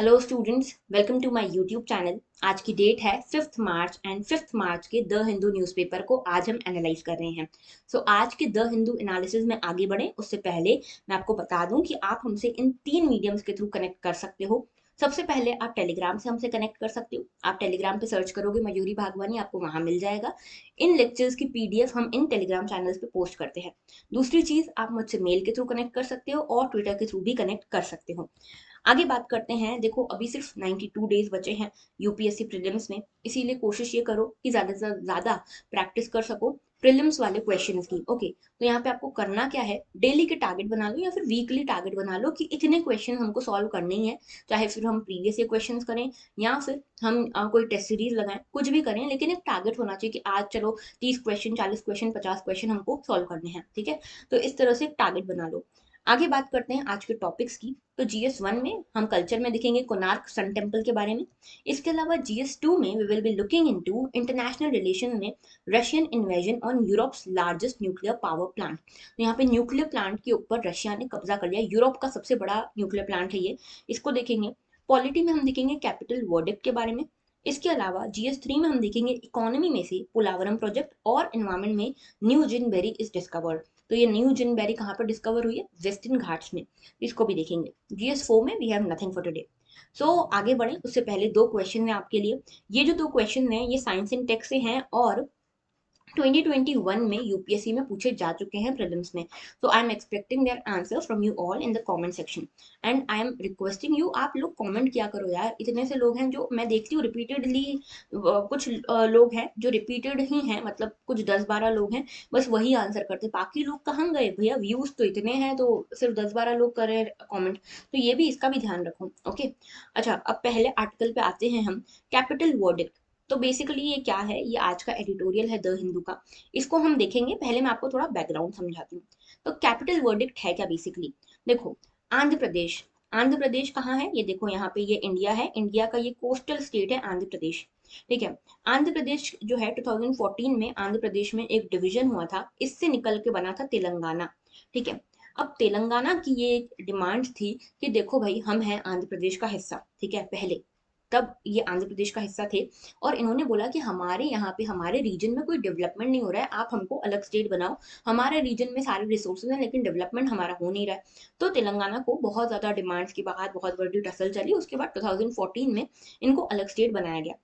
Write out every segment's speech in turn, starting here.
Hello students, welcome to my YouTube channel. आज की date है 5th मार्च एंड 5th मार्च के द हिंदू न्यूज़पेपर को आज हम एनालाइज कर रहे हैं। आज के द हिंदू एनालिसिस में आगे बढ़े उससे पहले मैं आपको बता दूं कि आप हमसे इन तीन मीडियम्स के थ्रू कनेक्ट कर सकते हो। सबसे पहले आप टेलीग्राम से हमसे कनेक्ट कर सकते हो। आप टेलीग्राम पे सर्च करोगे मयूरी भागवानी, आपको वहां मिल जाएगा। इन लेक्चर्स की पीडीएफ हम इन टेलीग्राम चैनल्स पे पोस्ट करते हैं। दूसरी चीज, आप मुझसे मेल के थ्रू कनेक्ट कर सकते हो और ट्विटर के थ्रू भी कनेक्ट कर सकते हो। आगे बात करते हैं। देखो, अभी सिर्फ 92 डेज बचे हैं यूपीएससी प्रीलिम्स में, इसीलिए कोशिश ये करो कि ज्यादा से ज्यादा प्रैक्टिस कर सको प्रीलिम्स वाले क्वेश्चंस की। ओके, तो यहाँ पे आपको करना क्या है, डेली के टारगेट बना लो या फिर वीकली टारगेट बना लो कि इतने क्वेश्चन हमको सॉल्व करने ही है। चाहे फिर हम प्रीवियस ईयर क्वेश्चन करें या फिर हम कोई टेस्ट सीरीज लगाएं, कुछ भी करें, लेकिन एक टारगेट होना चाहिए कि आज चलो 30 क्वेश्चन, 40 क्वेश्चन, 50 क्वेश्चन हमको सॉल्व करने हैं। ठीक है, तो इस तरह से एक टारगेट बना लो। आगे बात करते हैं आज के टॉपिक्स की। तो जीएस 1 में हम कल्चर में दिखेंगे कोणार्क सन टेम्पल के बारे में। इसके अलावा जीएस 2 में we will be looking into international relation में Russian invasion on Europe's largest nuclear power plant. तो यहाँ पे न्यूक्लियर प्लांट के ऊपर रशिया ने कब्जा कर लिया, यूरोप का सबसे बड़ा न्यूक्लियर प्लांट है ये, इसको देखेंगे। पॉलिटी में हम देखेंगे कैपिटल वर्डिक्ट के बारे में। इसके अलावा जीएस 3 में हम देखेंगे इकोनॉमी में से पोलावरम प्रोजेक्ट और एनवायरमेंट में न्यू जिनबेरी इज डिस्कवर्ड। तो ये न्यू जिनबेरी कहाँ पर डिस्कवर हुई है? वेस्टर्न घाट्स में। इसको भी देखेंगे। जीएस 4 में we have nothing for today. आगे बढ़े उससे पहले दो क्वेश्चन है आपके लिए। ये जो दो क्वेश्चन है ये साइंस एंड टेक से हैं और 2021 में यूपीएससी में पूछे जा चुके हैं प्रीलिम्स में। So I am expecting their answer from you all in the comment section and I am requesting you, आप लोग कमेंट किया करो यार। इतने से लोग हैं जो मैं देखती हूँ रिपीटेडली, कुछ लोग हैं जो रिपीटेड ही हैं, मतलब कुछ 10-12 लोग हैं बस वही आंसर करते, बाकी लोग कहाँ गए भैया? व्यूज तो इतने हैं तो सिर्फ 10-12 लोग कर रहे हैं कॉमेंट, तो ये भी इसका भी ध्यान रखो। ओके, अच्छा, अब पहले आर्टिकल पे आते हैं हम। Capital verdict. तो बेसिकली ये क्या है? ये आज का एडिटोरियल है द हिंदू का, इसको हम देखेंगे। पहले मैं आपको थोड़ा बैकग्राउंड समझाती हूँ। तो कैपिटल वर्डिक्ट है क्या बेसिकली? देखो, आंध्र प्रदेश, आंध्र प्रदेश कहाँ है? ये देखो यहाँ पे, ये इंडिया है, इंडिया का ये कोस्टल स्टेट है आंध्र प्रदेश। ठीक है, आंध्र प्रदेश जो है 2014 में आंध्र प्रदेश में एक डिवीजन हुआ था, इससे निकल के बना था तेलंगाना। ठीक है, अब तेलंगाना की ये डिमांड थी कि देखो भाई, हम हैं आंध्र प्रदेश का हिस्सा। ठीक है, पहले तब ये आंध्र प्रदेश का हिस्सा थे और इन्होंने बोला कि हमारे यहाँ पे हमारे रीजन में कोई डेवलपमेंट नहीं हो रहा है, आप हमको अलग स्टेट बनाओ। हमारे रीजन में सारे रिसोर्सेज हैं लेकिन डेवलपमेंट हमारा हो नहीं रहा है। तो तेलंगाना को बहुत ज्यादा डिमांड्स के बाद बहुत बड़ी टसल चली, उसके बाद 2014 में इनको अलग स्टेट बनाया गया।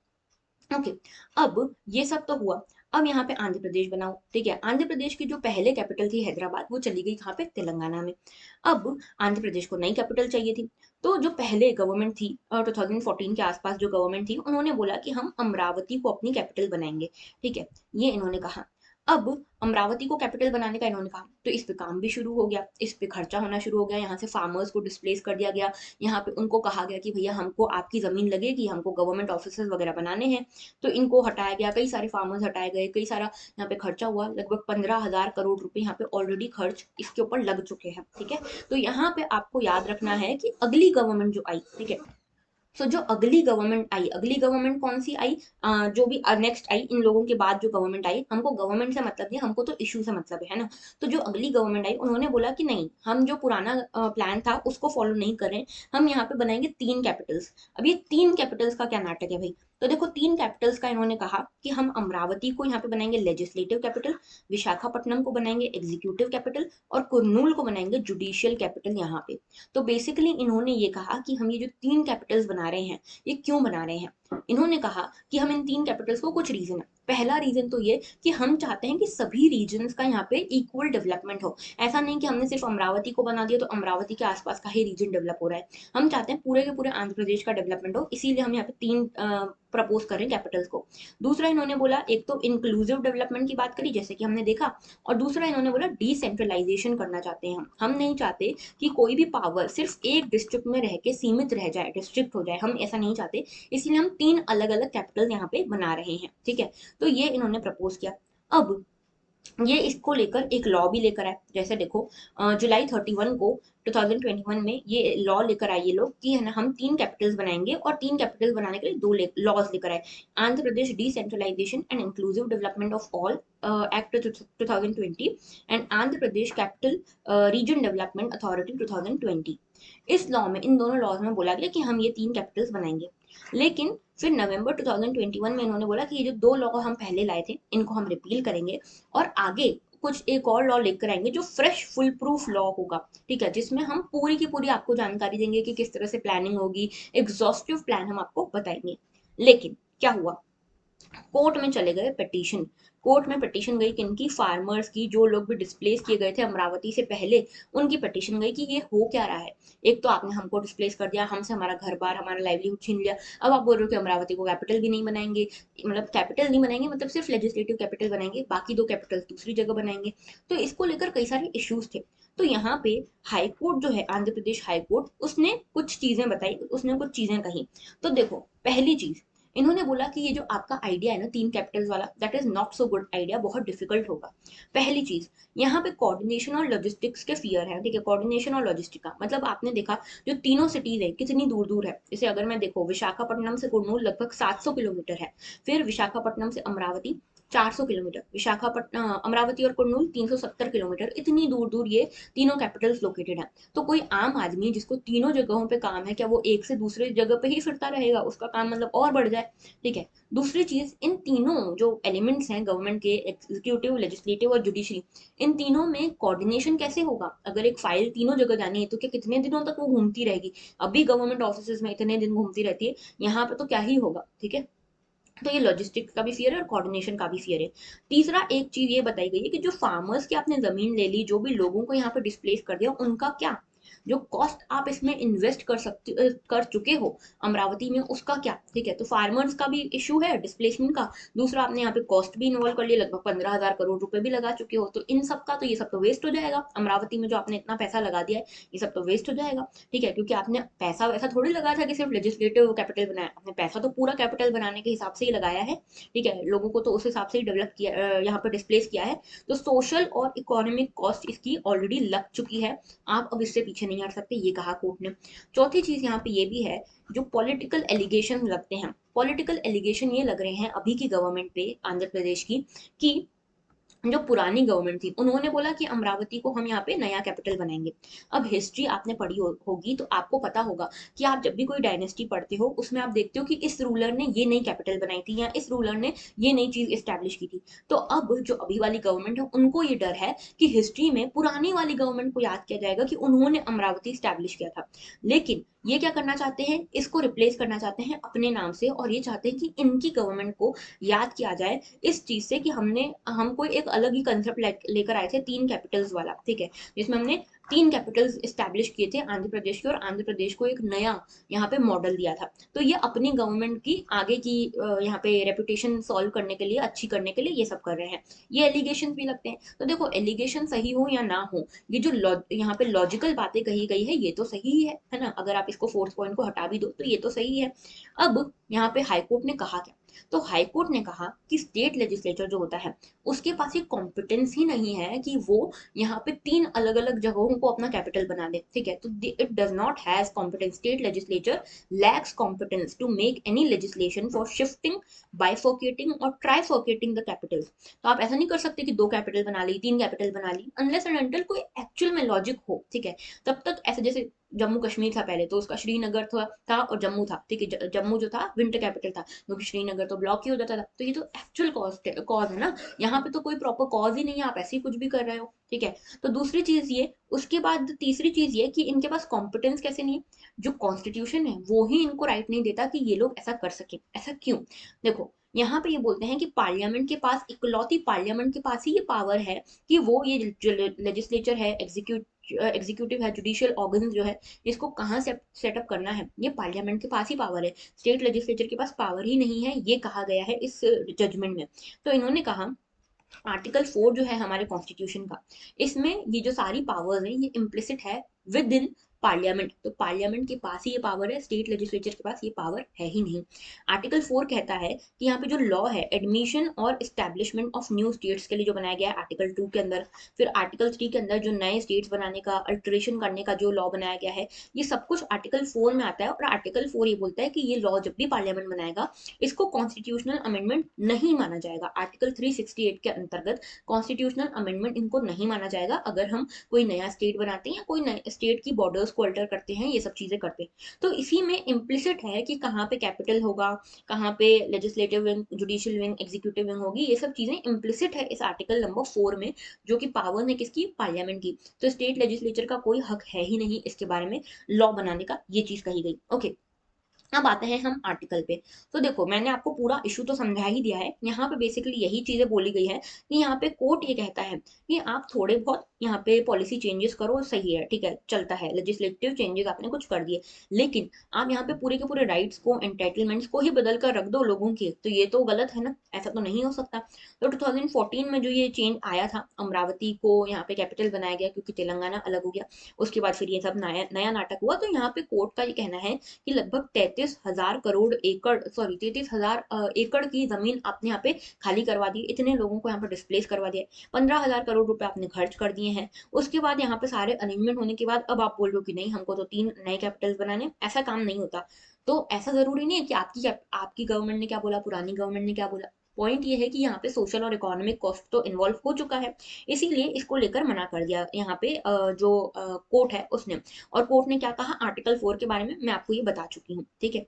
ओके, अब ये सब तो हुआ। अब यहाँ पे आंध्र प्रदेश बनाओ। ठीक है, आंध्र प्रदेश की जो पहले कैपिटल थी हैदराबाद, वो चली गई कहाँ पे? तेलंगाना में। अब आंध्र प्रदेश को नई कैपिटल चाहिए थी। तो जो पहले गवर्नमेंट थी 2014 के आसपास जो गवर्नमेंट थी, उन्होंने बोला कि हम अमरावती को अपनी कैपिटल बनाएंगे। ठीक है, ये इन्होंने कहा। अब अमरावती को कैपिटल बनाने का इन्होंने कहा, तो इस पे काम भी शुरू हो गया, इस पे खर्चा होना शुरू हो गया, यहाँ से फार्मर्स को डिस्प्लेस कर दिया गया। यहाँ पे उनको कहा गया कि भैया हमको आपकी जमीन लगेगी, हमको गवर्नमेंट ऑफिसेज वगैरह बनाने हैं। तो इनको हटाया गया, कई सारे फार्मर्स हटाए गए, कई सारा यहाँ पे खर्चा हुआ। लगभग 15,000 करोड़ रुपए यहाँ पे ऑलरेडी खर्च इसके ऊपर लग चुके हैं। ठीक है, तो यहाँ पे आपको याद रखना है कि अगली गवर्नमेंट जो आई, ठीक है, जो अगली गवर्नमेंट आई, अगली गवर्नमेंट कौन सी आई? जो भी नेक्स्ट आई, इन लोगों के बाद जो गवर्नमेंट आई, हमको गवर्नमेंट से मतलब नहीं, हमको तो इशू से मतलब है ना। तो जो अगली गवर्नमेंट आई उन्होंने बोला कि नहीं, हम जो पुराना प्लान था उसको फॉलो नहीं कर रहे हैं, हम यहाँ पे बनाएंगे 3 कैपिटल्स। अब ये 3 कैपिटल्स का क्या नाटक है भाई? तो देखो, 3 कैपिटल्स का इन्होंने कहा कि हम अमरावती को यहाँ पे बनाएंगे लेजिस्लेटिव कैपिटल, विशाखापट्टनम को बनाएंगे एग्जीक्यूटिव कैपिटल और कुर्नूल को बनाएंगे जुडिशियल कैपिटल यहाँ पे। तो बेसिकली इन्होंने ये कहा कि हम ये जो 3 कैपिटल्स बना रहे हैं, ये क्यों बना रहे हैं? इन्होंने कहा कि हम इन 3 कैपिटल्स को, कुछ रीजन है। पहला रीजन तो ये कि हम चाहते हैं कि सभी रीजन्स का यहाँ पे इक्वल डेवलपमेंट हो। ऐसा नहीं कि हमने सिर्फ अमरावती को बना दिया तो अमरावती के आसपास का ही रीजन डेवलप हो रहा है। हम चाहते हैं पूरे के पूरे आंध्र प्रदेश का डेवलपमेंट हो, इसीलिए हम यहाँ पे 3 प्रपोज कर रहे हैं कैपिटल्स को। दूसरा इन्होंने बोला, एक तो इंक्लूसिव डेवलपमेंट की बात करी जैसे कि हमने देखा, और दूसरा इन्होंने बोला डिसेंट्रलाइजेशन करना चाहते हैं हम नहीं चाहते कि कोई भी पावर सिर्फ एक डिस्ट्रिक्ट में रह के सीमित रह जाए, डिस्ट्रिक्ट हो जाए, हम ऐसा नहीं चाहते। इसलिए हम 3 अलग अलग कैपिटल यहाँ पे बना रहे हैं। ठीक है, तो ये इन्होंने प्रपोज किया। अब ये इसको लेकर एक लॉ भी लेकर आए। जैसे देखो, जुलाई 31 को 2021 में ये लॉ लेकर आए ये लोग कि है ना, हम 3 कैपिटल्स बनाएंगे और 3 कैपिटल्स बनाने के लिए दो लॉज लेकर आए। Andhra Pradesh decentralisation and inclusive development of all act 2020 and Andhra Pradesh capital region development authority 2020। इस लॉ में, इन दोनों लॉज में बोला गया कि हम ये 3 कैपिटल्स बनाएंगे। लेकिन फिर नवंबर 2021 में इन्होंने बोला कि ये जो 2 लॉ हम पहले लाए थे इनको हम रिपील करेंगे और आगे कुछ एक और लॉ लेकर आएंगे जो फ्रेश फुल प्रूफ लॉ होगा, ठीक है, जिसमें हम पूरी की पूरी आपको जानकारी देंगे कि किस तरह से प्लानिंग होगी, एग्जॉस्टिव प्लान हम आपको बताएंगे। लेकिन क्या हुआ, कोर्ट में चले गए पिटीशन। कोर्ट में पिटीशन गई किनकी, फार्मर्स की, जो लोग भी डिस्प्लेस किए गए थे अमरावती से पहले, उनकी पिटीशन गई कि ये हो क्या रहा है। एक तो आपने हमको डिस्प्लेस कर दिया, हमसे हमारा घर बार हमारा लाइवलीहुड छीन लिया, अब आप बोल रहे हो कि अमरावती को कैपिटल भी नहीं बनाएंगे, मतलब कैपिटल नहीं बनाएंगे मतलब सिर्फ लेजिस्लेटिव कैपिटल बनाएंगे, बाकी 2 कैपिटल दूसरी जगह बनाएंगे। तो इसको लेकर कई सारे इश्यूज थे। तो यहाँ पे हाई कोर्ट जो है, आंध्र प्रदेश हाई कोर्ट, उसने कुछ चीजें बताई, उसने कुछ चीजें कही। तो देखो, पहली चीज, इन्होंने बोला कि ये जो आपका आइडिया है ना 3 कैपिटल्स वाला, that is not so good idea, बहुत डिफिकल्ट होगा। पहली चीज, यहाँ पे कोऑर्डिनेशन और लॉजिस्टिक्स के फियर है, ठीक है, कोऑर्डिनेशन और लॉजिस्टिक का मतलब आपने देखा जो तीनों सिटीज है कितनी दूर दूर है। जैसे अगर मैं देखो, विशाखापट्टनम से कुर्नूल लगभग 700 किलोमीटर है, फिर विशाखापट्टनम से अमरावती 400 किलोमीटर, विशाखापट्टनम अमरावती और कुर्नूल 370 किलोमीटर, इतनी दूर दूर ये तीनों कैपिटल्स लोकेटेड है। तो कोई आम आदमी जिसको तीनों जगहों पे काम है, क्या वो एक से दूसरे जगह पे ही फिरता रहेगा, उसका काम मतलब और बढ़ जाए, ठीक है। दूसरी चीज, इन तीनों जो एलिमेंट्स हैं गवर्नमेंट के, एग्जीक्यूटिव, लेजिस्लेटिव और जुडिशरी, इन तीनों में कोऑर्डिनेशन कैसे होगा। अगर एक फाइल तीनों जगह जानी है तो क्या कितने दिनों तक वो घूमती रहेगी, अभी गवर्नमेंट ऑफिस में इतने दिन घूमती रहती है, यहाँ पे तो क्या ही होगा, ठीक है। तो ये लॉजिस्टिक्स का भी फियर है और कोऑर्डिनेशन का भी फियर है। तीसरा एक चीज ये बताई गई है कि जो फार्मर्स की आपने जमीन ले ली, जो भी लोगों को यहाँ पे डिस्प्लेस कर दिया, उनका क्या, जो कॉस्ट आप इसमें इन्वेस्ट कर चुके हो अमरावती में, उसका क्या, ठीक है। तो फार्मर्स का भी इशू है डिस्प्लेसमेंट का। दूसरा, आपने यहाँ पे कॉस्ट भी इन्वॉल्व कर लिया, लगभग 15,000 करोड़ रुपए भी लगा चुके हो, तो इन सब का तो ये सब तो वेस्ट हो जाएगा। अमरावती में जो आपने इतना पैसा लगा दिया है, ये सब तो वेस्ट हो जाएगा, ठीक है, क्योंकि आपने पैसा वैसा थोड़ी लगाया था कि सिर्फ लेजिस्लेटिव कैपिटल बनाया, आपने पैसा तो पूरा कैपिटल बनाने के हिसाब से ही लगाया है, ठीक है, लोगों को तो उस हिसाब से ही डेवलप किया, यहाँ पे डिस्प्लेस किया है। तो सोशल और इकोनॉमिक कॉस्ट इसकी ऑलरेडी लग चुकी है, आप अब इससे पीछे नहीं हट सकते, ये कहा कोर्ट ने। चौथी चीज यहाँ पे ये भी है, जो पॉलिटिकल एलिगेशन लगते हैं, पॉलिटिकल एलिगेशन ये लग रहे हैं अभी की गवर्नमेंट पे आंध्र प्रदेश की, कि जो पुरानी गवर्नमेंट थी उन्होंने बोला कि अमरावती को हम यहाँ पे नया कैपिटल बनाएंगे। अब हिस्ट्री आपने पढ़ी होगी तो आपको पता होगा कि आप जब भी कोई डायनेस्टी पढ़ते हो उसमें आप देखते हो कि इस रूलर ने ये नई कैपिटल बनाई थी या इस रूलर ने ये नई चीज एस्टेब्लिश की थी। तो अब जो अभी वाली गवर्नमेंट है उनको ये डर है कि हिस्ट्री में पुरानी वाली गवर्नमेंट को याद किया जाएगा कि उन्होंने अमरावती स्टैब्लिश किया था। लेकिन ये क्या करना चाहते हैं, इसको रिप्लेस करना चाहते हैं अपने नाम से, और ये चाहते हैं कि इनकी गवर्नमेंट को याद किया जाए इस चीज से कि हम कोई एक अलग ही कंसेप्ट लेकर आए थे 3 कैपिटल्स वाला, ठीक है, जिसमें हमने 3 कैपिटल्स इस्टेब्लिश किए थे आंध्र प्रदेश के, और आंध्र प्रदेश को एक नया यहाँ पे मॉडल दिया था। तो ये अपनी गवर्नमेंट की आगे की यहाँ पे रेपुटेशन सॉल्व करने के लिए, अच्छी करने के लिए ये सब कर रहे हैं। ये एलिगेशन भी लगते हैं। तो देखो, एलिगेशन सही हो या ना हो, ये जो यहाँ पे लॉजिकल बातें कही गई है ये तो सही है ना, अगर आप इसको फोर्थ पॉइंट को हटा भी दो तो ये तो सही है। अब यहाँ पे हाईकोर्ट ने कहा क्या, तो हाईकोर्ट ने कहा कि स्टेट लेजिस्लेचर जो होता है उसके पास ये कॉम्पिटेंस ही नहीं है कि वो यहाँ पे 3 अलग अलग जगहों को अपना कैपिटल बना दे, ठीक है। तो it does not has competence, state legislature lacks competence to make any legislation for shifting, bifurcating और ट्राइफोकेटिंग द कैपिटल्स। तो आप ऐसा नहीं कर सकते कि 2 कैपिटल बना ली, 3 कैपिटल बना ली, अनलेस एंड अनटिल कोई एक्चुअल में लॉजिक हो, ठीक है। तब तक ऐसे, जैसे जम्मू कश्मीर था पहले तो उसका श्रीनगर था और जम्मू था, ठीक है, जम्मू जो था विंटर कैपिटल था, क्योंकि श्रीनगर तो ब्लॉक ही हो जाता था। तो ये तो एक्चुअल कॉज है ना, यहाँ पे तो कोई प्रॉपर कॉज ही नहीं है, आप ऐसे ही कुछ भी कर रहे हो, ठीक है। तो दूसरी चीज ये, उसके बाद तीसरी चीज ये कि इनके पास कॉम्पिटेंस कैसे नहीं है, जो कॉन्स्टिट्यूशन है वो ही इनको राइट नहीं देता कि ये लोग ऐसा कर सके। ऐसा क्यों, देखो, यहाँ पे ये बोलते हैं कि पार्लियामेंट के पास, इकलौती पार्लियामेंट के पास ही ये पावर है कि वो ये जो लेजिस्लेचर है, एग्जीक्यूटिव है, जुडिशियल ऑर्गन जो है, इसको कहाँ से सेटअप करना है, ये पार्लियामेंट के पास ही पावर है, स्टेट लेजिस्लेचर के पास पावर ही नहीं है, ये कहा गया है इस जजमेंट में। तो इन्होंने कहा आर्टिकल 4 जो है हमारे कॉन्स्टिट्यूशन का, इसमें ये जो सारी पावर्स हैं ये इम्प्लिसिट है विद इन पार्लियामेंट। तो पार्लियामेंट के पास ही ये पावर है, स्टेट लेजिस्लेचर के पास ये पावर है ही नहीं। आर्टिकल 4 कहता है कि यहाँ पे जो लॉ है एडमिशन और इस्टेब्लिशमेंट ऑफ न्यू स्टेट्स के लिए जो बनाया गया है आर्टिकल 2 के अंदर, फिर आर्टिकल 3 के अंदर जो नए स्टेट्स बनाने का, अल्टरेशन करने का जो लॉ बनाया गया है, ये सब कुछ आर्टिकल 4 में आता है। और आर्टिकल 4 ये बोलता है कि ये लॉ जब भी पार्लियामेंट बनाएगा इसको कॉन्स्टिट्यूशनल अमेंडमेंट नहीं माना जाएगा। आर्टिकल 368 के अंतर्गत कॉन्स्टिट्यूशनल अमेंडमेंट इनको नहीं माना जाएगा अगर हम कोई नया स्टेट बनाते हैं या कोई नए स्टेट की बॉर्डर्स को अल्टर करते हैं, ये सब चीजें करते हैं। तो इसी में इम्प्लिसिट है कि कहाँ पे कैपिटल होगा, कहाँ पे legislative wing, judicial wing, executive wing होगी, ये सब चीजें इम्प्लिसिट है इस आर्टिकल नंबर 4 में, जो कि पावर है किसकी, पार्लियामेंट की। तो स्टेट लेजिस्लेचर का कोई हक है ही नहीं इसके बारे में लॉ बनाने का, ये चीज कही गई। ओके, अब आते हैं हम आर्टिकल पे। तो देखो, मैंने आपको पूरा इशू तो समझा ही दिया है। यहाँ पे बेसिकली यही चीजें बोली गई है कि यहाँ पे कोर्ट ये कहता है कि आप थोड़े बहुत यहाँ पे पॉलिसी चेंजेस करो, सही है, ठीक है, चलता है, लेजिस्लेटिव चेंजेस आपने कुछ कर दिए, लेकिन आप यहाँ पे पूरे के पूरे राइट्स को, एंटाइटलमेंट्स को ही बदल कर रख दो लोगों के, तो ये तो गलत है ना, ऐसा तो नहीं हो सकता। तो 2014 में जो ये चेंज आया था, अमरावती को यहाँ पे कैपिटल बनाया गया क्योंकि तेलंगाना अलग हो गया, उसके बाद फिर ये सब नया नया नाटक हुआ। तो यहाँ पे कोर्ट का ये कहना है कि लगभग 33,000 एकड़ की जमीन आपने यहाँ पे खाली करवा दी, इतने लोगों को यहाँ पे डिस्प्लेस करवा दिया, 15,000 करोड़ रुपए आपने खर्च कर दिए हैं। उसके बाद यहाँ पे सारे अरेंजमेंट होने के बाद अब आप बोल रहे हो कि नहीं, हमको तो 3 नए कैपिटल्स बनाने, ऐसा काम नहीं होता। तो ऐसा जरूरी नहीं है कि आपकी गवर्नमेंट ने क्या बोला, पुरानी गवर्नमेंट ने क्या बोला। पॉइंट ये है कि यहाँ पे सोशल और इकोनॉमिक कॉस्ट तो इन्वॉल्व हो चुका है, इसीलिए इसको लेकर मना कर दिया यहाँ पे जो कोर्ट है उसने। और कोर्ट ने क्या कहा आर्टिकल 4 के बारे में, मैं आपको ये बता चुकी हूँ, ठीक है।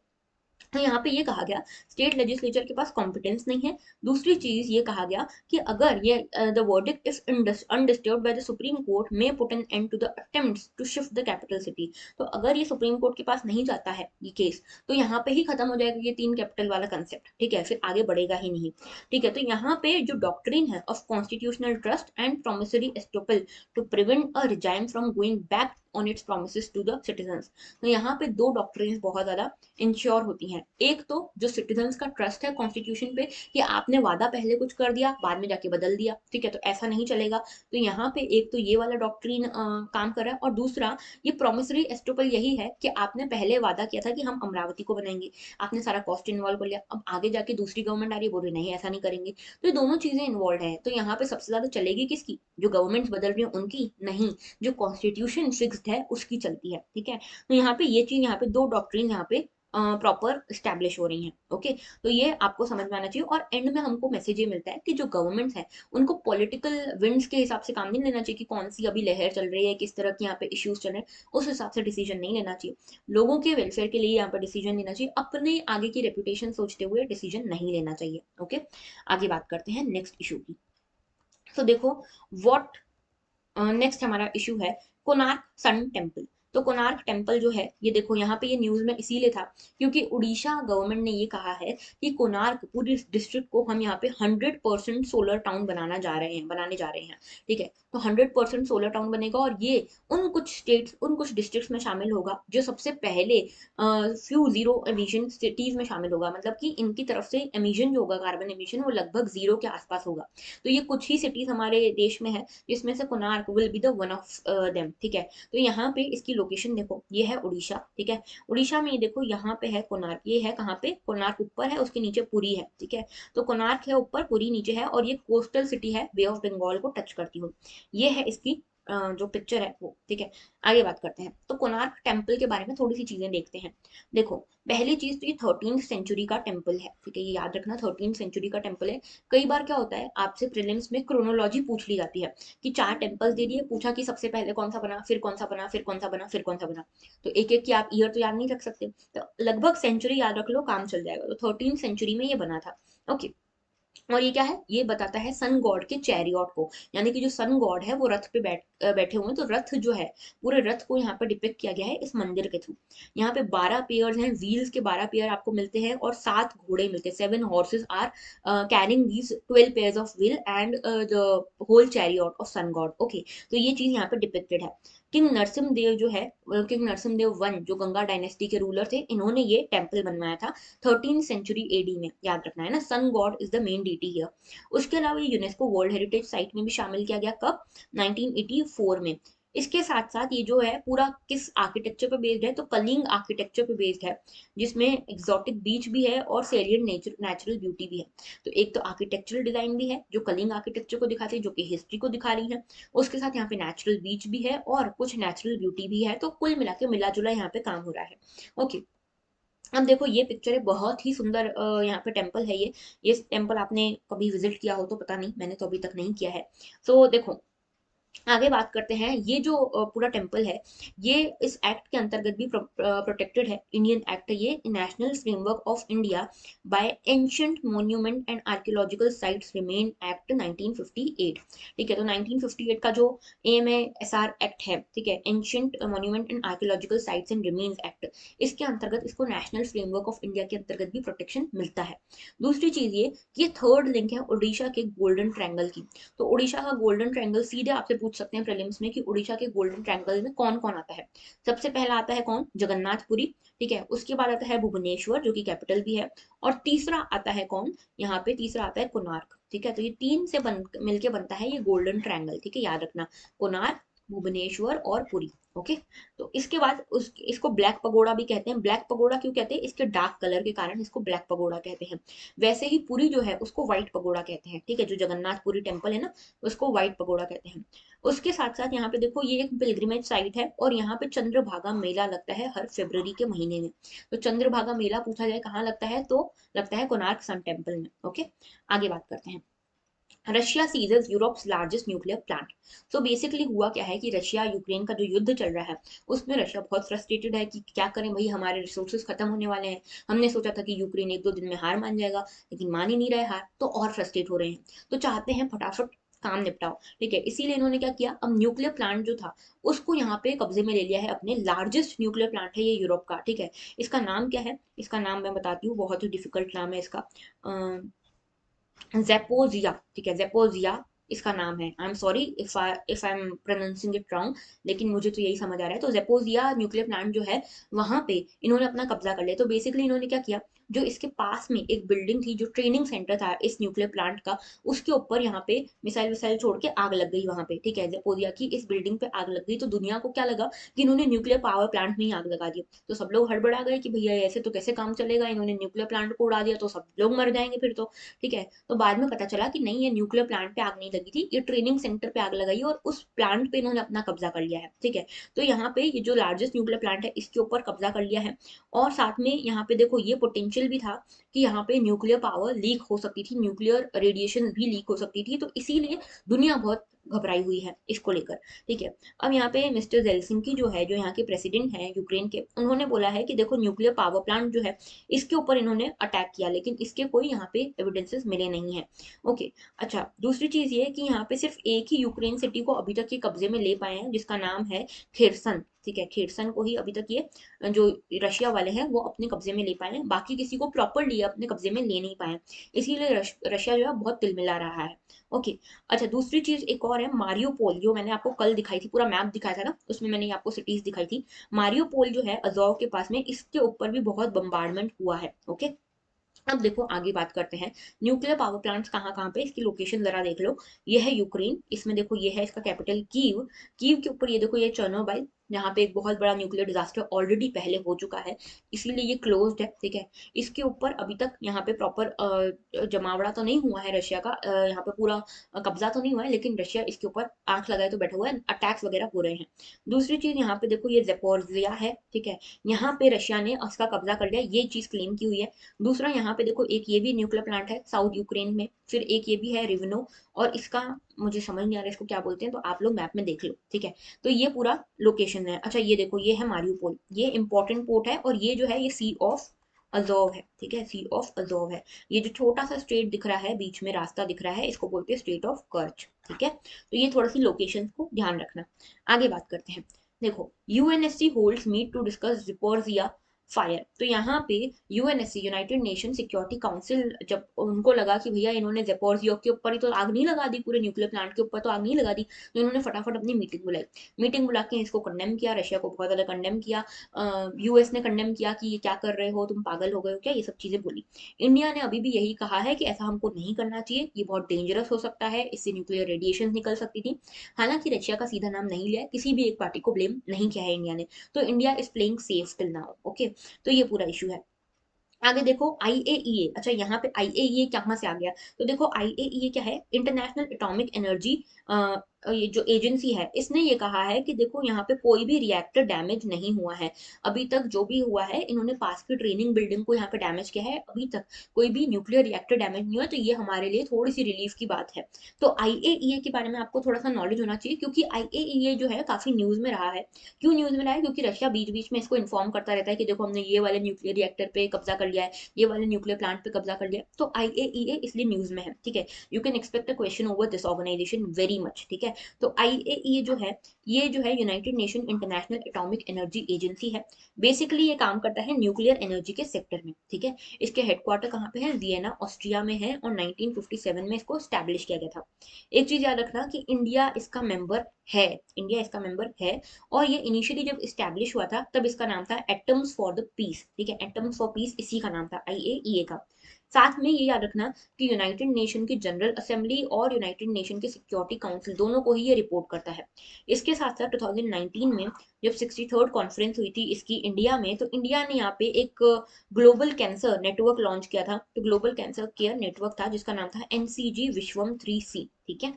तो यहाँ पे ये कहा गया स्टेट लेजिस्लेचर के पास कॉम्पिटेंस नहीं है। दूसरी चीज ये कहा गया कि अगर ये the verdict is undisturbed by the Supreme Court may put an end to the attempts to shift the capital city. तो अगर ये सुप्रीम कोर्ट के पास नहीं जाता है ये केस, तो यहाँ पे ही खत्म हो जाएगा ये 3 कैपिटल वाला कंसेप्ट, ठीक है, फिर आगे बढ़ेगा ही नहीं, ठीक है। तो यहाँ पे जो डॉक्ट्रिन है of constitutional trust and promissory estoppel to prevent a regime from going back on its promises to the citizens. तो यहाँ पे दो डॉक्ट्रिन बहुत ज्यादा इंश्योर होती हैं। एक तो जो सिटीजन्स का ट्रस्ट है कॉन्स्टिट्यूशन पे, कि आपने वादा पहले कुछ कर दिया, बाद में जाके बदल दिया, ठीक है, तो ऐसा नहीं चलेगा। तो यहाँ पे एक तो ये वाला डॉक्ट्रिन काम कर रहा है, और दूसरा ये प्रोमिसरी एस्टोपल यही है कि आपने पहले वादा किया था कि हम अमरावती को बनाएंगे, आपने सारा कॉस्ट इन्वॉल्व कर लिया, अब आगे जाके दूसरी गवर्नमेंट आ रही है, बोल रही नहीं ऐसा नहीं करेंगे। तो ये दोनों चीजें इन्वॉल्व है। तो यहाँ पे सबसे ज्यादा चलेगी किसकी, जो गवर्नमेंट बदल रही है उनकी नहीं, जो कॉन्स्टिट्यूशन फिक्स्ड है उसकी चलती है, ठीक है। तो यहाँ पे ये चीज, यहाँ पे दो डॉक्ट्रिन यहाँ पे प्रॉपर स्टैब्लिश हो रही हैं। ओके, तो ये आपको समझ में आना चाहिए। और एंड में हमको मैसेज ये मिलता है कि जो गवर्नमेंट्स है उनको पॉलिटिकल विंड्स के हिसाब से काम नहीं लेना चाहिए कि कौन सी अभी लहर चल रही है, किस तरह के यहाँ पे इश्यूज चल रहे हैं, उस हिसाब से डिसीजन नहीं लेना चाहिए। लोगों के वेलफेयर के लिए यहाँ पर डिसीजन लेना चाहिए, अपने आगे की रेपुटेशन सोचते हुए डिसीजन नहीं लेना चाहिए। ओके, आगे बात करते हैं नेक्स्ट इशू की। तो देखो, व्हाट नेक्स्ट हमारा इशू है कोणार्क सन टेम्पल। तो कोणार्क टेम्पल जो है, ये देखो यहाँ पे ये न्यूज में इसीलिए था क्योंकि उड़ीसा गवर्नमेंट ने ये कहा है कि कोणार्क पूरी डिस्ट्रिक्ट को हम यहाँ पे 100% सोलर टाउन बनाने जा रहे हैं, ठीक है। तो 100% सोलर टाउन बनेगा, और ये उन कुछ स्टेट्स, उन कुछ डिस्ट्रिक्ट्स में शामिल होगा जो सबसे पहले फ्यू जीरो एमिशन सिटीज में शामिल होगा। मतलब कि इनकी तरफ से एमिशन जो होगा, कार्बन एमिशन, वो लगभग जीरो के आसपास होगा। तो ये कुछ ही सिटीज हमारे देश में है जिसमें से Konark will be the one of them, ठीक है। तो यहाँ पे इसकी लोकेशन देखो, ये है उड़ीसा, ठीक है। उड़ीसा में ये देखो, यहाँ पे है कोणार्क, ये है कहाँ पे, कोणार्क ऊपर है, उसके नीचे पुरी है, ठीक है। तो कोणार्क है ऊपर, पुरी नीचे है, और ये कोस्टल सिटी है, बे ऑफ बंगाल को टच करती हुई। ये है इसकी जो पिक्चर है वो, ठीक है। आगे बात करते हैं, तो कोणार्क टेम्पल के बारे में थोड़ी सी चीजें देखते हैं। देखो, पहली चीज तो ये 13th सेंचुरी का टेम्पल है, ठीक है, ये याद रखना, 13th सेंचुरी का टेम्पल है। कई बार क्या होता है, आपसे प्रीलिम्स में क्रोनोलॉजी पूछ ली जाती है कि 4 टेम्पल्स दे दिए, पूछा कि सबसे पहले कौन सा बना, फिर कौन सा बना, फिर कौन सा बना, फिर कौन सा बना। तो एक एक की आप ईयर तो याद नहीं रख सकते, तो लगभग सेंचुरी याद रख लो, काम चल जाएगा। तो 13th सेंचुरी में ये बना था। ओके, और ये क्या है, ये बताता है सन गॉड के चैरियट को, यानी कि जो सन गॉड है वो रथ पे बैठे हुए हैं। तो रथ जो है, पूरे रथ को यहाँ पे डिपिक्ट किया गया है इस मंदिर के थ्रू। यहाँ पे 12 पेयर्स हैं, व्हील्स के 12 पेयर आपको मिलते हैं, और 7 घोड़े मिलते हैं, 7 horses are carrying these 12 pairs of wheel and the whole chariot of sun god. Okay, तो ये चीज यहाँ पे डिपिक्टेड है। किंग नरसिम्ह देव जो है, किंग नरसिम्ह देव वन, जो गंगा डायनेस्टी के रूलर थे, इन्होंने ये टेम्पल बनवाया था 13th सेंचुरी एडी में, याद रखना है ना, sun god is the main deity here. उसके अलावा ये यूनेस्को वर्ल्ड हेरिटेज साइट में भी शामिल किया गया, कब, 1984 में। इसके साथ साथ ये जो है पूरा किस आर्किटेक्चर पे बेस्ड है, तो कलिंग आर्किटेक्चर पे बेस्ड है, जिसमें एग्जॉटिक बीच भी है और सेलियंट नेचुरल ब्यूटी भी है। तो एक तो आर्किटेक्चरल डिजाइन भी है जो कलिंग आर्किटेक्चर को दिखाती है, जो कि हिस्ट्री को दिखा रही है, उसके साथ यहाँ पे नेचुरल बीच भी है और कुछ नेचुरल ब्यूटी भी है। तो कुल मिला के मिला जुला यहाँ पे काम हो रहा है। ओके, अब देखो ये पिक्चर है, बहुत ही सुंदर यहाँ पे टेम्पल है ये टेम्पल आपने कभी विजिट किया हो तो पता नहीं, मैंने तो अभी तक नहीं किया है। तो देखो, आगे बात करते हैं, ये जो पूरा टेम्पल है, ये इस एक्ट के अंतर्गत भी प्रोटेक्टेड है। इंडियन एक्ट है ये, national framework of India by ancient monument and archaeological sites remain act 1958। ठीक है, तो 1958 का जो AMASR एक्ट है, ठीक है, ancient monument and archaeological sites and remains act, इसके अंतर्गत इसको नेशनल फ्रेमवर्क ऑफ इंडिया के अंतर्गत भी प्रोटेक्शन मिलता है। दूसरी चीज ये थर्ड लिंक है उड़ीसा के गोल्डन ट्रायंगल की। तो उड़ीसा का गोल्डन ट्रायंगल सीधे आपसे पूछ सकते हैं प्रीलिम्स में कि उड़ीसा के गोल्डन ट्रायंगल में कौन कौन आता है। सबसे पहला आता है कौन, जगन्नाथपुरी। ठीक है, उसके बाद आता है भुवनेश्वर जो कि कैपिटल भी है, और तीसरा आता है कौन, यहाँ पे तीसरा आता है कोणार्क। ठीक है, तो ये तीन से मिलके बनता है ये गोल्डन ट्रायंगल। ठीक है, याद रखना, कोणार्क, भुवनेश्वर और पुरी। ओके, तो इसके बाद इसको ब्लैक पगोड़ा भी कहते हैं। ब्लैक पगोड़ा क्यों कहते हैं, इसके डार्क कलर के कारण इसको ब्लैक पगोड़ा कहते हैं। वैसे ही पुरी जो है उसको व्हाइट पगोड़ा कहते हैं। ठीक है, जो जगन्नाथपुरी टेम्पल है ना, उसको व्हाइट पगोड़ा कहते हैं। उसके साथ साथ यहाँ पे देखो, ये एक पिलग्रिमेज साइट है और यहाँ पे चंद्रभागा मेला लगता है हर फरवरी के महीने में। तो चंद्रभागा मेला पूछा जाए कहाँ लगता है, तो लगता है कोणार्क सन टेम्पल में। ओके, आगे बात करते हैं। Russia seizes Europe's largest nuclear plant. So basically हुआ क्या है कि रशिया यूक्रेन का जो युद्ध चल रहा है, उसमें रशिया बहुत फ्रस्ट्रेटेड है कि क्या करें भाई, हमारे रिसोर्सेज खत्म होने वाले हैं। हमने सोचा था कि यूक्रेन एक दो दिन में हार मान जाएगा, लेकिन मान ही नहीं रहे हार, तो और फ्रस्ट्रेट हो रहे हैं। तो चाहते हैं फटाफट काम निपटाओ। ठीक है, इसीलिए इन्होंने क्या किया, अब न्यूक्लियर प्लांट जो था उसको यहाँ पे कब्जे में ले लिया है अपने। लार्जेस्ट न्यूक्लियर प्लांट है ये यूरोप का। ठीक है, इसका नाम क्या है, इसका नाम मैं बताती हूँ, बहुत ही डिफिकल्ट नाम है इसका, जेपोजिया। ठीक है, जेपोजिया इसका नाम है। I am sorry if I am pronouncing it wrong, लेकिन मुझे तो यही समझ आ रहा है। तो जेपोजिया न्यूक्लियर प्लांट जो है, वहां पे इन्होंने अपना कब्जा कर लिया। तो बेसिकली इन्होंने क्या किया, जो इसके पास में एक बिल्डिंग थी, जो ट्रेनिंग सेंटर था इस न्यूक्लियर प्लांट का, उसके ऊपर यहाँ पे मिसाइल विसाइल छोड़ के आग लग गई वहां पे। ठीक है, जेपोजिया की इस बिल्डिंग पे आग लग गई। तो दुनिया को क्या लगा कि इन्होंने न्यूक्लियर पावर प्लांट में ही आग लगा दी। तो सब लोग हड़बड़ा गए कि भैया ऐसे तो कैसे काम चलेगा, इन्होंने न्यूक्लियर प्लांट को उड़ा दिया तो सब लोग मर जाएंगे फिर तो। ठीक है, तो बाद में पता चला कि नहीं, ये न्यूक्लियर प्लांट पे आग नहीं लगी थी, ये ट्रेनिंग सेंटर पे आग लगाई और उस प्लांट पे इन्होंने अपना कब्जा कर लिया है। ठीक है, तो यहाँ पे ये जो लार्जेस्ट न्यूक्लियर प्लांट है इसके ऊपर कब्जा कर लिया है। और साथ में यहाँ पे देखो, ये पोटेंशियल भी था कि यहाँ पे न्यूक्लियर पावर लीक हो सकती थी, न्यूक्लियर रेडिएशन भी लीक हो सकती थी। तो इसीलिए दुनिया बहुत घबराई हुई है इसको लेकर। ठीक है, अब यहाँ पे मिस्टर जेलसिंकी जो है, जो यहाँ के प्रेसिडेंट हैं यूक्रेन के, उन्होंने बोला है कि देखो न्यूक्लियर पावर प्लांट जो है इसके ऊपर इन्होंने अटैक किया, लेकिन इसके कोई यहाँ पे एविडेंसेस मिले नहीं है। ओके, अच्छा, दूसरी चीज ये कि यहाँ पे सिर्फ एक ही यूक्रेन सिटी को अभी तक ये कब्जे में ले पाए हैं, जिसका नाम है खेरसन। ठीक है, खेरसन को ही अभी तक ये जो रशिया वाले हैं वो अपने कब्जे में ले पाए हैं, बाकी किसी को प्रॉपरली अपने कब्जे में ले नहीं पाए। इसीलिए रशिया जो है बहुत तिलमिला रहा है। ओके, अच्छा, दूसरी चीज एक और है, मारियोपोल, जो मैंने आपको कल दिखाई थी, पूरा मैप दिखाया था ना, उसमें मैंने आपको सिटीज दिखाई थी। मारियोपोल जो है अजोव के पास में, इसके ऊपर भी बहुत बम्बार्डमेंट हुआ है। ओके, अब देखो आगे बात करते हैं, न्यूक्लियर पावर प्लांट्स कहाँ कहाँ पे, इसकी लोकेशन जरा देख लो। ये है यूक्रेन, इसमें देखो ये है इसका कैपिटल कीव। कीव के ऊपर ये देखो, ये चर्नोबाइल, यहाँ पे एक बहुत बड़ा न्यूक्लियर डिजास्टर ऑलरेडी पहले हो चुका है, इसीलिए ये क्लोज्ड है। ठीक है, इसके ऊपर अभी तक यहाँ पे प्रॉपर जमावड़ा तो नहीं हुआ है रशिया का, यहाँ पे पूरा कब्जा तो नहीं हुआ है, लेकिन रशिया इसके ऊपर आंख लगाए तो बैठा हुआ है, अटैक्स वगैरह हो रहे हैं। दूसरी चीज यहाँ पे देखो, ये जेपोर्जिया है। ठीक है, यहाँ पे रशिया ने उसका कब्जा कर लिया, ये चीज क्लेम की हुई है। दूसरा यहाँ पे देखो, एक ये भी न्यूक्लियर प्लांट है साउथ यूक्रेन में, फिर एक ये भी है रिवनो, और इसका मुझे समझ नहीं आ रहा इसको क्या बोलते हैं, तो आप लोग मैप में देख लो। ठीक है, तो ये पूरा लोकेशन है। अच्छा, ये देखो, ये है मारियोपोल, ये इंपॉर्टेंट पोर्ट है, और ये जो है ये सी ऑफ अजोव है। ठीक है, सी ऑफ अजोव है। ये जो छोटा सा स्ट्रेट दिख रहा है, बीच में रास्ता दिख रहा है, इसको बोलते हैं स्ट्रेट ऑफ कर्च। ठीक है, तो ये थोड़ी सी लोकेशन को ध्यान रखना। आगे बात करते हैं, देखो, UNSC holds meet to discuss Zaporizhzhia fire. तो यहाँ पे UNSC, United Nation Security Council, जब उनको लगा कि भैया इन्होंने जेपोर्जियो के ऊपर ही तो आग नहीं लगा दी, पूरे न्यूक्लियर प्लांट के ऊपर तो आग नहीं लगा दी, तो इन्होंने फटाफट अपनी मीटिंग बुलाई। मीटिंग बुला के इसको कंडेम किया, रशिया को बहुत ज्यादा कंडेम किया। यूएस ने कंडेम किया कि ये क्या कर रहे हो, तुम पागल हो गए हो क्या, ये सब चीजें बोली। इंडिया ने अभी भी यही कहा है कि ऐसा हमको नहीं करना चाहिए, ये बहुत डेंजरस हो सकता है, इससे न्यूक्लियर रेडिएशन निकल सकती थी। हालांकि रशिया का सीधा नाम नहीं लिया है, किसी भी एक पार्टी को ब्लेम नहीं किया है इंडिया ने। तो India is playing safe till now. Okay, तो ये पूरा इशू है। आगे देखो, आईएईए। अच्छा, यहाँ पे आईएईए कहाँ से आ गया, तो देखो आईएईए क्या है, इंटरनेशनल एटॉमिक एनर्जी ये जो एजेंसी है इसने ये कहा है कि देखो यहाँ पे कोई भी रिएक्टर डैमेज नहीं हुआ है। अभी तक जो भी हुआ है, इन्होंने पास की ट्रेनिंग बिल्डिंग को यहाँ पे डैमेज किया है, अभी तक कोई भी न्यूक्लियर रिएक्टर डैमेज नहीं हुआ, तो ये हमारे लिए थोड़ी सी रिलीफ की बात है। तो आईएईए के बारे में आपको थोड़ा सा नॉलेज होना चाहिए, क्योंकि आईएईए जो है काफी न्यूज में रहा है। क्यों न्यूज में रहा है? क्योंकि रशिया बीच बीच में इसको इन्फॉर्म करता रहता है कि देखो हमने ये वाले न्यूक्लियर रिएक्टर पे कब्जा कर लिया है, ये वाले न्यूक्लियर प्लांट पे कब्जा कर लिया, तो आईएईए इसलिए न्यूज में है, ठीक है। You can expect a question over this organisation very much, ठीक है। तो आईएईए जो है, ये जो है United Nation International Atomic Energy Agency है। बेसिकली ये काम करता है न्यूक्लियर एनर्जी के सेक्टर में, ठीक है। इसके हेडक्वार्टर कहाँ पे है? वियना ऑस्ट्रिया में है, और 1957 में इसको स्टैब्लिश किया गया था। एक चीज याद रखना कि इंडिया इसका मेंबर है, इंडिया इसका मेंबर है। और ये इनिशियली जब स्टैब्लिश हुआ था तब इसका नाम था एटम्स फॉर द पीस, ठीक है। एटम्स फॉर पीस इसी का नाम था, आईएईए का। साथ में ये याद रखना कि यूनाइटेड नेशन की जनरल असेंबली और यूनाइटेड नेशन के सिक्योरिटी काउंसिल दोनों को ही ये रिपोर्ट करता है। इसके साथ साथ 2019 में जब 63rd कॉन्फ्रेंस हुई थी इसकी इंडिया में, तो इंडिया ने यहाँ पे एक ग्लोबल कैंसर नेटवर्क लॉन्च किया था। तो ग्लोबल कैंसर केयर नेटवर्क था जिसका नाम था एनसीजी विश्वम 3C, ठीक है।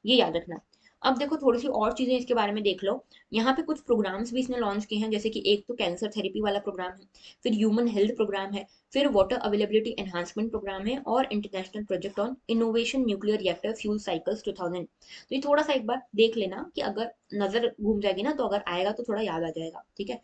ये याद रखना। अब देखो थोड़ी सी और चीजें इसके बारे में देख लो। यहाँ पे कुछ प्रोग्राम्स भी इसने लॉन्च किए हैं, जैसे कि एक तो कैंसर थेरेपी वाला प्रोग्राम है, फिर ह्यूमन हेल्थ प्रोग्राम है, फिर वाटर अवेलेबिलिटी एनहांसमेंट प्रोग्राम है, और international project on innovation nuclear reactor fuel cycles 2000। तो ये थोड़ा सा एक बार देख लेना कि अगर नजर घूम जाएगी ना, तो अगर आएगा तो थोड़ा याद आ जाएगा, ठीक है।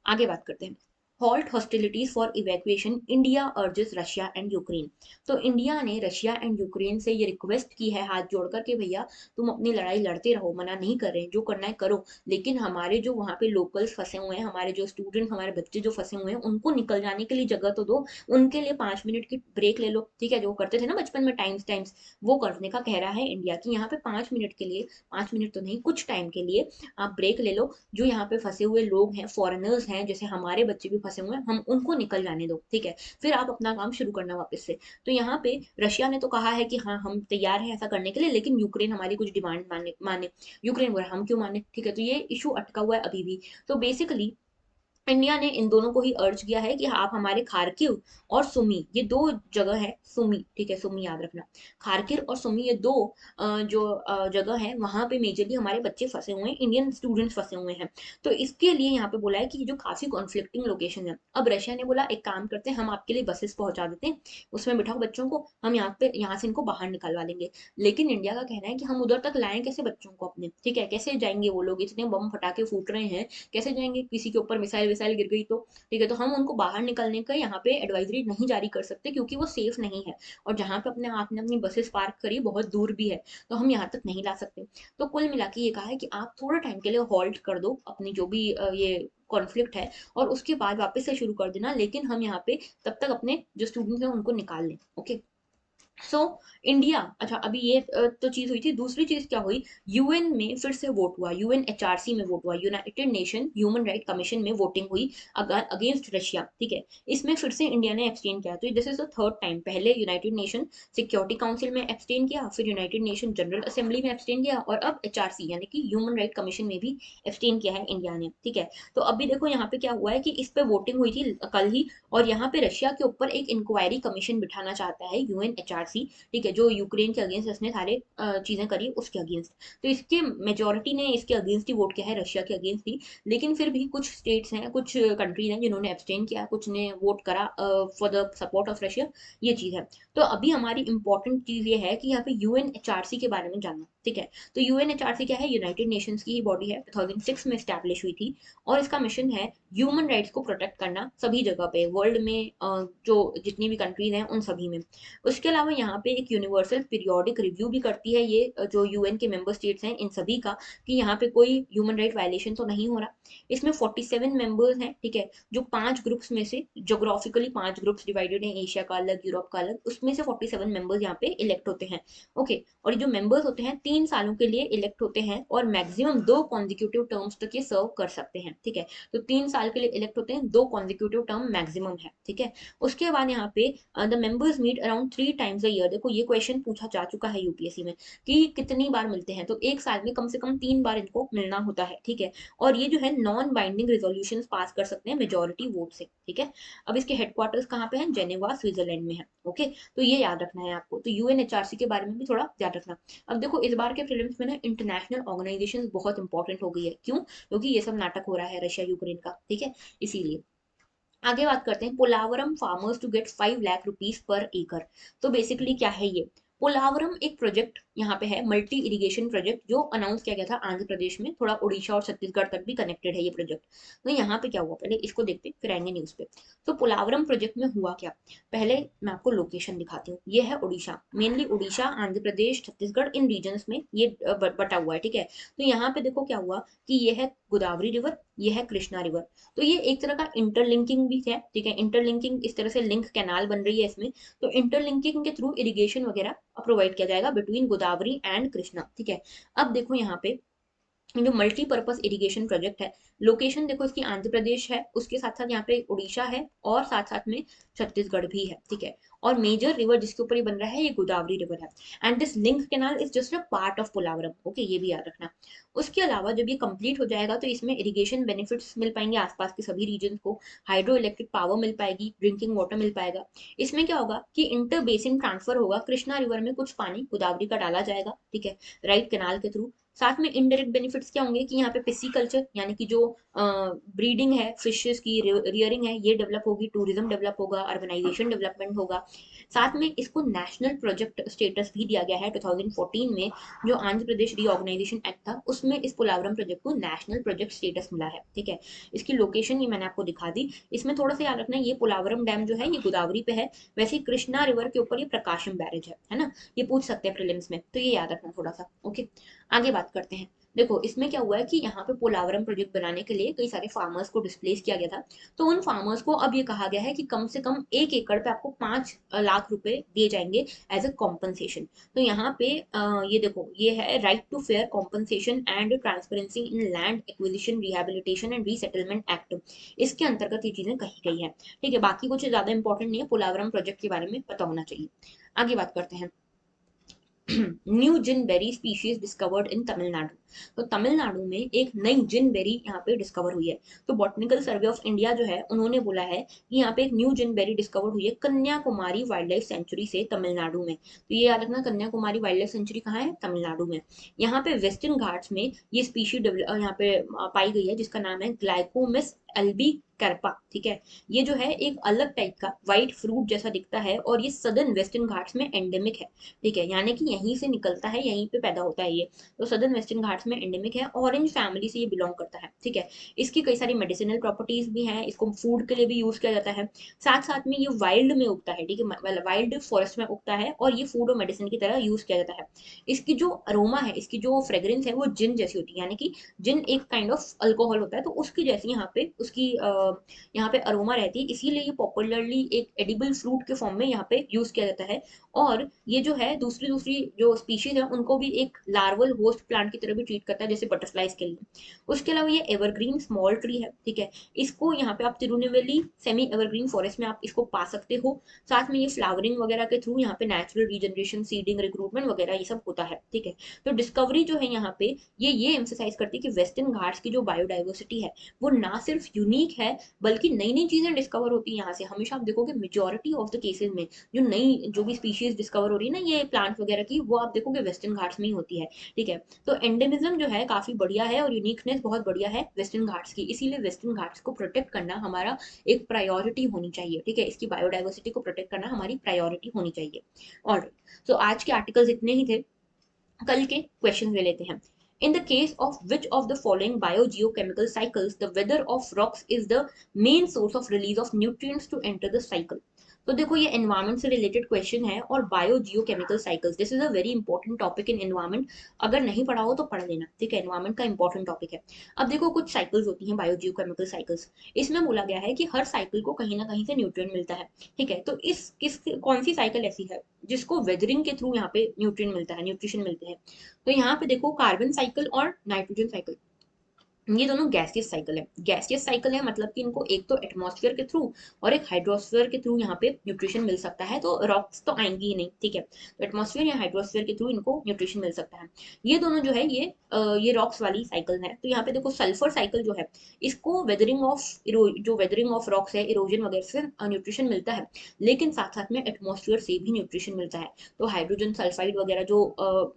आगे बात करते हैं। Halt hostilities for evacuation, India urges Russia and Ukraine. तो इंडिया ने रशिया एंड यूक्रेन से ये रिक्वेस्ट की है हाथ जोड़कर के भैया तुम अपनी लड़ाई लड़ते रहो, मना नहीं कर रहे, जो करना है करो, लेकिन हमारे जो वहाँ पे लोकल्स फंसे हुए हैं, हमारे जो स्टूडेंट, हमारे बच्चे जो फंसे हुए हैं, उनको निकल जाने के लिए जगह तो दो, उनके लिए 5 मिनट की ब्रेक ले लो, ठीक है। जो करते थे ना बचपन में टाइम्स टाइम्स, वो करने का कह रहा है इंडिया की यहाँ पे 5 मिनट के लिए, 5 मिनट तो नहीं, कुछ टाइम के लिए आप ब्रेक ले लो। जो यहाँ पे फंसे हुए लोग हैं, फॉरेनर्स हैं, जैसे हमारे बच्चे भी फंसे हुए हैं, हम उनको निकल जाने दो, ठीक है। फिर आप अपना काम शुरू करना वापस से। तो यहाँ पे रशिया ने तो कहा है कि हाँ हम तैयार हैं ऐसा करने के लिए, लेकिन यूक्रेन हमारी कुछ डिमांड माने। यूक्रेन बोला हम क्यों माने, ठीक है। तो ये इशू अटका हुआ है अभी भी। तो बेसिकली इंडिया ने इन दोनों को ही अर्ज किया है कि आप हमारे खार्किव और सुमी, ये दो जगह है, सुमी, ठीक है, सुमी याद रखना। खार्किव और सुमी ये दो जो जगह है, वहां पे मेजरली हमारे बच्चे फंसे हुए हैं, इंडियन स्टूडेंट्स फंसे हुए हैं। तो इसके लिए यहाँ पे बोला है कि ये जो काफी कॉन्फ्लिक्टिंग लोकेशन है, अब रशिया ने बोला एक काम करते हैं, हम आपके लिए बसेस पहुंचा देते हैं, उसमें बिठाओ बच्चों को, हम यहाँ पे यहाँ से इनको बाहर निकलवा देंगे। लेकिन इंडिया का कहना है कि हम उधर तक लाएं कैसे बच्चों को अपने, ठीक है, कैसे जाएंगे वो लोग, इतने बम फटाके फूट रहे हैं, कैसे जाएंगे, किसी के ऊपर मिसाइल विसाइल गिर गई तो, ठीक है। तो हम उनको बाहर निकलने का यहाँ पे एडवाइजरी नहीं जारी कर सकते, क्योंकि वो सेफ नहीं है, और जहाँ पे अपने आपने अपनी बसेस पार्क करी बहुत दूर भी है, तो हम यहाँ तक नहीं ला सकते। तो कुल मिला के ये कहा है कि आप थोड़ा टाइम के लिए हॉल्ट कर दो अपनी जो भी ये कॉन्फ्लिक्ट है, और उसके बाद वापस से शुरू कर देना, लेकिन हम यहाँ पे तब तक अपने जो स्टूडेंट्स हैं उनको निकाल लें, ओके। सो इंडिया, अच्छा अभी ये तो चीज हुई थी। दूसरी चीज क्या हुई, यूएन में फिर से वोट हुआ, यूएनएचआरसी में वोट हुआ, United nation human right commission में वोटिंग हुई अगेंस्ट रशिया, ठीक है। इसमें फिर से इंडिया ने एब्सटेन किया, तो this is the third time. पहले यूनाइटेड नेशन सिक्योरिटी काउंसिल में एब्सटेन किया, फिर यूनाइटेड नेशन जनरल असेंबली में एब्सटेन किया, और अब एचआरसी यानी कि ह्यूमन राइट कमीशन में भी एब्सटेन किया है इंडिया ने, ठीक है। तो अभी देखो यहाँ पे क्या हुआ है कि इस पे वोटिंग हुई थी कल ही, और यहाँ पे रशिया के ऊपर एक इंक्वायरी कमीशन बिठाना चाहता है यूएनएचआरसी, ठीक है, जो यूक्रेन के अगेंस्ट इसने सारे चीजें करी उसके अगेंस्ट। तो इसके मेजोरिटी ने इसके अगेंस्ट ही वोट किया है, रशिया के अगेंस्ट ही। लेकिन फिर भी कुछ स्टेट्स हैं, कुछ कंट्रीज हैं जिन्होंने एब्सटेन किया, कुछ ने वोट करा for the support of Russia, ये चीज है। तो अभी हमारी इंपॉर्टेंट चीज ये है कि यहाँ पे यूएनएचआरसी के बारे में जानना, ठीक है। तो यूएनएचआरसी क्या है, यूनाइटेड नेशंस की ही बॉडी है, 2006 में स्टैब्लिश हुई थी, और इसका मिशन है ह्यूमन राइट्स को प्रोटेक्ट करना सभी जगह पे वर्ल्ड में, जो जितनी भी कंट्रीज हैं उन सभी में। उसके अलावा यहाँ पे एक यूनिवर्सल पीरियोडिक रिव्यू भी करती है ये जो यूएन के मेंबर स्टेट्स हैं इन सभी का, कि यहाँ पे कोई ह्यूमन राइट वायलेशन तो नहीं हो रहा। इसमें 47 मेंबर्स हैं, ठीक है, जो 5 ग्रुप्स में से, जोग्राफिकली 5 ग्रुप्स डिवाइडेड है, एशिया का अलग, यूरोप का अलग, उसमें से 47 मेंबर्स यहाँ पे इलेक्ट होते हैं, ओके। और ये जो मेंबर्स होते हैं 3 सालों के लिए इलेक्ट होते हैं, और मैक्सिमम 2 कॉन्जिक्यूटिव टर्म्स तक ये सर्व कर सकते हैं, ठीक है। तो 3 साल साल के लिए इलेक्ट होते हैं, 2 कॉन्जिक्यूटिव टर्म मैक्सिमम है, ठीक है। उसके बाद यहाँ पे the members meet around 3 times a year. देखो ये क्वेश्चन पूछा जा चुका है यूपीएससी में कि कितनी बार मिलते हैं, तो एक साल में कम से कम 3 बार इनको मिलना होता है, ठीक है। और ये जो है नॉन बाइंडिंग रेजोल्यूशन पास कर सकते हैं मेजोरिटी वोट से, ठीक है। अब इसके हेडक्वार्टर्स कहाँ पे हैं, जेनेवा स्विट्जरलैंड में है, ओके। तो ये याद रखना है आपको। तो यूएनएचआरसी के बारे में भी थोड़ा याद रखना। अब देखो इस बार के प्रीलिम्स में ना इंटरनेशनल ऑर्गेनाइजेशन बहुत इंपॉर्टेंट हो गई है, क्यों, क्योंकि ये सब नाटक हो रहा है रशिया यूक्रेन का, ठीक है, इसीलिए। आगे बात करते हैं, Polavaram farmers to get 5 lakh rupees per acre. तो बेसिकली क्या है ये, पोलावरम एक प्रोजेक्ट यहाँ पे है, मल्टी इरिगेशन प्रोजेक्ट, जो अनाउंस किया गया था आंध्र प्रदेश में, थोड़ा उड़ीसा और छत्तीसगढ़ तक भी कनेक्टेड है ये प्रोजेक्ट। तो यहाँ पे क्या हुआ, पहले इसको देखते हैं फिर आएंगे न्यूज पे। तो पोलावरम प्रोजेक्ट में हुआ क्या, पहले मैं आपको लोकेशन दिखाती हूँ। ये है उड़ीसा, मेनली उड़ीसा, आंध्र प्रदेश, छत्तीसगढ़, इन रीजन्स में ये बटा हुआ है, ठीक है। तो यहाँ पे देखो क्या हुआ कि ये है गोदावरी रिवर, ये है कृष्णा रिवर। तो ये एक तरह का इंटरलिंकिंग भी है, ठीक है। इंटरलिंकिंग इस तरह से लिंक कैनाल बन रही है इसमें। तो इंटरलिंकिंग के थ्रू इरिगेशन वगैरह प्रोवाइड किया जाएगा बिटवीन गोदावरी एंड कृष्णा, ठीक है। अब देखो यहाँ पे जो मल्टीपर्पज इरिगेशन प्रोजेक्ट है, लोकेशन देखो इसकी आंध्र प्रदेश है, उसके साथ साथ यहाँ पे उड़ीसा है, और साथ साथ में छत्तीसगढ़ भी है, ठीक है। और मेजर रिवर जिसके ऊपर ये बन रहा है ये गोदावरी रिवर है। And this link canal is just a part of Polavaram, okay, ये भी याद रखना। उसके अलावा जब ये कंप्लीट हो जाएगा तो इसमें इरिगेशन बेनिफिट्स मिल पाएंगे आसपास के सभी रीजन को, हाइड्रो इलेक्ट्रिक पावर मिल पाएगी, ड्रिंकिंग वाटर मिल पाएगा। इसमें क्या होगा कि इंटर बेसिन ट्रांसफर होगा, कृष्णा रिवर में कुछ पानी गोदावरी का डाला जाएगा, ठीक है, राइट कैनाल के थ्रू। साथ में इनडायरेक्ट बेनिफिट्स क्या होंगे कि यहाँ पे पिस्सी यानी कि जो ब्रीडिंग है फिशेस की, रियरिंग है, ये डेवलप होगी, टूरिज्म डेवलप होगा, अर्बनाइजेशन डेवलपमेंट होगा। साथ में इसको नेशनल प्रोजेक्ट स्टेटस भी दिया गया है 2014 में, जो आंध्र प्रदेश रीऑर्गेनाइजेशन एक्ट था उसमें इस पोलावरम प्रोजेक्ट को नेशनल प्रोजेक्ट स्टेटस मिला है, ठीक है। इसकी लोकेशन ये मैंने आपको दिखा दी। इसमें थोड़ा सा याद रखना, ये पोलावरम डैम जो है ये गोदावरी पे है, वैसे कृष्णा रिवर के ऊपर ये प्रकाशम बैरेज है ना। ये पूछ सकते हैं प्रीलिम्स में, तो ये याद रखना थोड़ा सा, ओके। आगे बात करते हैं। देखो इसमें क्या हुआ है कि यहाँ पे पोलावरम प्रोजेक्ट बनाने के लिए कई सारे फार्मर्स को डिस्प्लेस किया गया था। तो उन फार्मर्स को अब ये कहा गया है कि कम से कम 1 एकड़ पे आपको 5 लाख रुपए दिए जाएंगे एज अ कॉम्पनसेशन। तो यहाँ पे ये देखो, ये है Right to Fair Compensation and Transparency in Land Acquisition Rehabilitation and Resettlement Act, इसके अंतर्गत ये चीजें कही गई है, ठीक है। बाकी कुछ ज्यादा इंपॉर्टेंट नहीं है, पोलावरम प्रोजेक्ट के बारे में पता होना चाहिए। आगे बात करते हैं। New Zingiber species discovered in Tamil Nadu. तो तमिलनाडु में एक नई जिन बेरी यहाँ पे डिस्कवर हुई है। तो बॉटनिकल सर्वे ऑफ इंडिया जो है उन्होंने बोला है कि यहाँ पे एक न्यू जिन बेरी डिस्कवर हुई है कन्याकुमारी वाइल्ड लाइफ सेंचुरी से तमिलनाडु में। तो ये याद रखना, कन्याकुमारी वाइल्ड लाइफ सेंचुरी कहाँ है, तमिलनाडु में। यहाँ पे वेस्टर्न घाट्स में ये स्पीशी यहाँ पे पाई गई है, जिसका नाम है ग्लाइकोमिस एल्बी कैरपा, ठीक है। ये जो है एक अलग टाइप का व्हाइट फ्रूट जैसा दिखता है, और ये सदर्न वेस्टर्न घाट्स में एंडेमिक है, ठीक है। यानी कि यहीं से निकलता है, यहीं पे पैदा होता है ये। तो सदर्न वेस्टर्न घाट्स में एंडेमिक है, ऑरेंज फैमिली से ये बिलोंग करता है, ठीक है। इसकी कई सारी मेडिसिनल प्रॉपर्टीज भी हैं, इसको फूड के लिए भी यूज किया जाता है। साथ साथ में ये वाइल्ड में उगता है, ठीक है, वाइल्ड फॉरेस्ट में उगता है, और ये फूड और मेडिसिन की तरह यूज किया जाता है। इसकी जो अरोमा है, इसकी जो फ्रेग्रेंस है वो जिन जैसी होती है, यानी कि जिन एक काइंड ऑफ अल्कोहल होता है, तो उसकी जैसी यहाँ पे उसकी यहाँ पे अरोमा रहती है, इसीलिए ये पॉपुलरली एक एडिबल फ्रूट के फॉर्म में यहाँ पे यूज किया जाता है। और ये जो है दूसरी दूसरी जो स्पीशीज है उनको भी एक लार्वल होस्ट प्लांट की तरह भी ट्रीट करता है, जैसे बटरफ्लाइज के लिए। उसके अलावा ये एवरग्रीन स्मॉल ट्री है, ठीक है। इसको यहाँ पे आप तिरुनेवेली सेमी एवरग्रीन फॉरेस्ट में आप इसको पा सकते हो। साथ में ये फ्लावरिंग वगैरह के थ्रू यहाँ पे नेचुरल रीजनरेशन, सीडिंग, रिक्रूटमेंट वगैरह ये सब होता है, ठीक है। तो डिस्कवरी जो है यहाँ पे ये एम्फेसाइज करती है कि वेस्टर्न घाट्स की जो बायोडाइवर्सिटी है वो ना सिर्फ यूनिक है, बल्कि नई नई चीजें डिस्कवर होती है यहाँ से। हमेशा आप देखोगे मेजोरिटी ऑफ द केसेस में जो नई जो भी स्पीशीज डिस्कवर हो रही है ना ये प्लांट वगैरह की, वो आप देखोगे वेस्टर्न घाट्स में ही होती है, ठीक है। तो एंडेमिज्म जो है काफी बढ़िया है, और यूनिकनेस बहुत बढ़िया है वेस्टर्न घाट्स की, इसीलिए वेस्टर्न घाट्स को प्रोटेक्ट करना हमारा एक प्रायोरिटी होनी चाहिए, ठीक है। इसकी बायोडाइवर्सिटी को प्रोटेक्ट करना हमारी प्रायोरिटी होनी चाहिए। और तो आज के आर्टिकल्स इतने ही थे, कल के क्वेश्चन ले लेते हैं। In the case of which of the following biogeochemical cycles the weather of rocks is the main source of release of nutrients to enter the cycle? तो देखो ये एनवायरमेंट से रिलेटेड क्वेश्चन है, और bio geochemical cycles, this is a very important topic in environment. अगर नहीं पढ़ा हो तो पढ़ लेना, ठीक है, एनवायरमेंट का इंपॉर्टेंट टॉपिक है। अब देखो कुछ साइकिल्स होती हैं बायो जियोकेमिकल साइकिल्स। इसमें बोला गया है कि हर साइकिल को कहीं ना कहीं से न्यूट्रिएंट मिलता है, ठीक है। तो इस किस कौन सी साइकिल ऐसी है जिसको वेदरिंग के थ्रू यहाँ पे न्यूट्रिएंट मिलता है, न्यूट्रिशन मिलते हैं। तो यहाँ पे देखो कार्बन साइकिल और नाइट्रोजन साइकिल, ये दोनों गैसियस साइकिल है। गैसियस साइकिल है मतलब कि इनको एक तो एटमॉस्फेयर के थ्रू और एक हाइड्रोस्फेयर के थ्रू यहाँ पे न्यूट्रिशन मिल सकता है, तो रॉक्स तो आएंगी ही नहीं, ठीक है। तो एटमॉस्फेयर या हाइड्रोस्फेयर के थ्रू इनको न्यूट्रिशन मिल सकता है। ये दोनों जो है ये रॉक्स वाली साइकिल है। तो यहाँ पे देखो सल्फर साइकिल जो है, इसको वेदरिंग ऑफ जो वेदरिंग ऑफ रॉक्स है, इरोजन वगैरह से न्यूट्रिशन मिलता है, लेकिन साथ साथ में एटमॉस्फेयर से भी न्यूट्रिशन मिलता है। तो हाइड्रोजन सल्फाइड वगैरह जो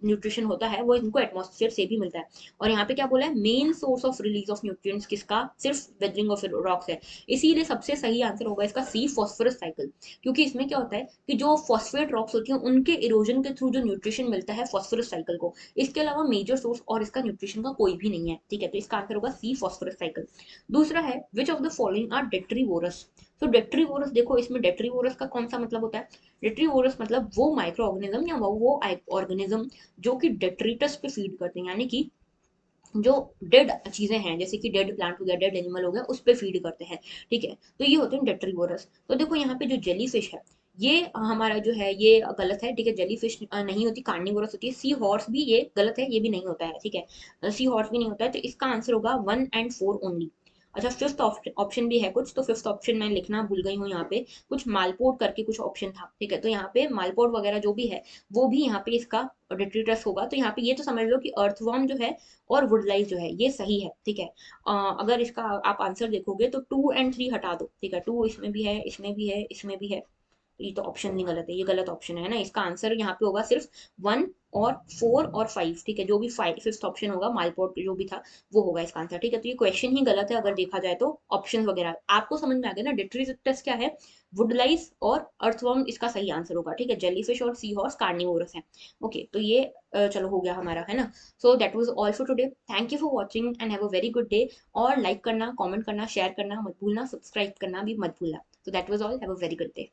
न्यूट्रिशन होता है वो इनको एटमॉस्फेयर से भी मिलता है। और यहाँ पे क्या बोला है, main source of release of nutrients किसका, सिर्फ वेदरिंग ऑफ रॉक्स है। इसीलिए सबसे सही आंसर होगा इसका सी, फॉस्फोरस साइकिल। क्योंकि इसमें क्या होता है कि जो फॉस्फेट रॉक्स होती हैं उनके इरोजन के थ्रू जो न्यूट्रिशन मिलता है फॉस्फोरस साइकिल को, इसके अलावा मेजर सोर्स और इसका न्यूट्रिशन का कोई भी नहीं है, ठीक है। तो इसका आंसर होगा सी, फॉस्फोरस साइकिल। दूसरा है which of the following are detritivores. तो डेट्रीवोरस, देखो इसमें डेट्रीवोरस का कौन सा मतलब होता है, डेट्रीवोरस मतलब वो माइक्रो ऑर्गेनिज्म या वो ऑर्गेनिज्म जो कि डेट्रीटस पे फीड करते हैं, यानी कि जो डेड चीजें हैं जैसे कि डेड प्लांट हो गया, डेड एनिमल हो गया, उस पे फीड करते हैं, ठीक है। तो ये होते हैं डेट्रीवोरस। तो देखो यहाँ पे जो जेली फिश है, ये हमारा जो है ये गलत है, ठीक है। जेली फिश नहीं होती, कार्निवोरस होती है। सी हॉर्स भी ये गलत है, ये भी नहीं होता है, ठीक है। सी हॉर्स भी नहीं होता है, तो इसका आंसर होगा 1 और 4 ओनली। अच्छा, फिफ्थ ऑप्शन भी है कुछ, तो फिफ्थ ऑप्शन मैं लिखना भूल गई हूँ यहाँ पे, कुछ मालपोर्ट करके कुछ ऑप्शन था, ठीक है। तो यहाँ पे मालपोर्ट वगैरह जो भी है वो भी यहाँ पे इसका डिट्रीटस होगा। तो यहाँ पे ये तो समझ लो कि अर्थवर्म जो है और वुडलाइस जो है ये सही है, ठीक है। अगर इसका आप आंसर देखोगे तो 2 और 3 हटा दो, ठीक है। 2 इसमें भी है, इसमें भी है, इसमें भी है, तो ये तो ऑप्शन नहीं गलत है, ये गलत ऑप्शन है ना। इसका आंसर यहाँ पे होगा सिर्फ 1 और 4 और 5, ठीक है। जो भी फिफ्थ ऑप्शन होगा मालपोर्ट जो भी था वो होगा इसका आंसर, ठीक है। तो ये क्वेश्चन ही गलत है अगर देखा जाए तो। ऑप्शन वगैरह आपको समझ में आ गया ना, डिट्रीटस क्या है, वुडलाइस और अर्थवर्म इसका सही आंसर होगा, ठीक है। जेलीफिश और सी हॉर्स कार्निवोरस है। ओके, तो ये चलो हो गया हमारा, है ना। So that was all for today. Thank you for watching and have a very good day. और लाइक करना, कमेंट करना, शेयर करना मत भूलना, सब्सक्राइब करना भी मत भूलना। तो that was all, have a very good day.